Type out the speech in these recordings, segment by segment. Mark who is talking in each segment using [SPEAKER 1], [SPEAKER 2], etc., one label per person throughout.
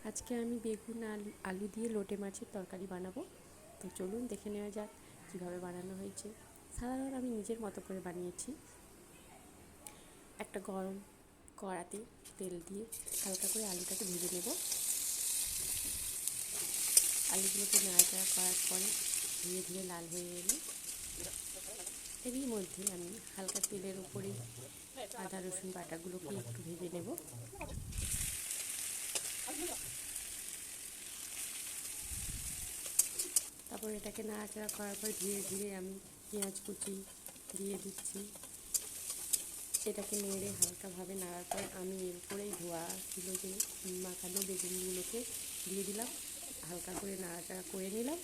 [SPEAKER 1] আজকে আমি বেগুন আলু দিয়ে লোটে মাছের তরকারি বানাবো। তো চলুন দেখে নেওয়া যাক কীভাবে বানানো হয়েছে। সাধারণ আমি নিজের মতো করে বানিয়েছি। একটা গরম কড়াতে তেল দিয়ে হালকা করে আলুটাকে ভেজে নেব। আলুগুলোকে নাড়াচাড়া করার পরে ধীরে ধীরে লাল হয়ে এলে এরই মধ্যে আমি হালকা তেলের উপরে আদা রসুন বাটাগুলোকে একটু ভেজে নেব। তারপর এটাকে নাড়াচাড়া করার পর ধীরে ধীরে আমি পেঁয়াজ কুচি দিয়ে দিচ্ছি। এটাকে নেড়ে হালকাভাবে নাড়ার পর আমি এর উপরেই ধোয়া ছিল যে মাখানো বেগুনগুলোকে দিয়ে দিলাম, হালকা করে নাড়াচাড়া করে নিলাম।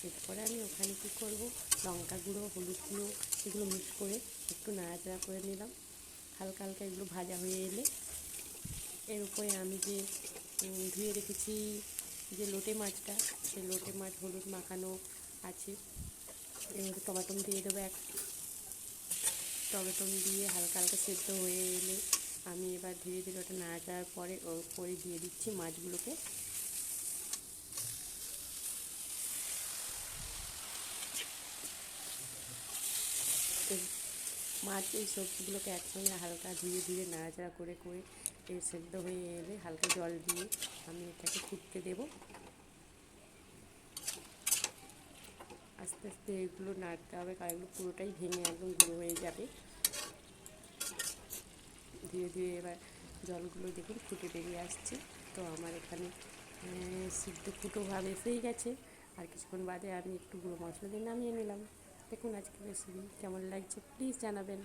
[SPEAKER 1] এরপরে আমি ওখানে কী করবো, লঙ্কা গুঁড়ো, হলুদ গুঁড়ো এগুলো মিক্স করে একটু নাড়াচাড়া করে নিলাম। হালকা হালকা এগুলো ভাজা হয়ে এলে এর উপরে আমি যে ধুয়ে রেখেছি যে লোটে মাছটা, সেই লোটে মাছ হলুদ মাখানো আছে, এর টমেটো দিয়ে দেবো। টমেটো দিয়ে হালকা হালকা সেদ্ধ হয়ে এলে আমি এবার ধীরে ধীরে ওটা নাড়াচাড়ার পরে ওর উপরে দিয়ে দিচ্ছি মাছগুলোকে। মাছ এই সবজিগুলোকে একসঙ্গে হালকা ধীরে ধীরে নাড়াচাড়া করে করে সেদ্ধ হয়ে এলে হালকা জল দিয়ে আমি এটাকে ফুটতে দেবো। আস্তে আস্তে এগুলো নাড়তে হবে, কারণ এগুলো পুরোটাই ভেঙে একদম গুঁড়ো হয়ে যাবে। ধীরে ধীরে এবার জলগুলো দেখুন ফুটে বেরিয়ে আসছে। তো আমার এখানে সিদ্ধ ফুটো ভাব এসেই গেছে। আর কিছুক্ষণ বাদে আমি একটু গুঁড়ো মশলা দিয়ে নামিয়ে নিলাম। দেখুন আজকের রেসিপি কেমন লাগছে প্লিজ জানাবেন।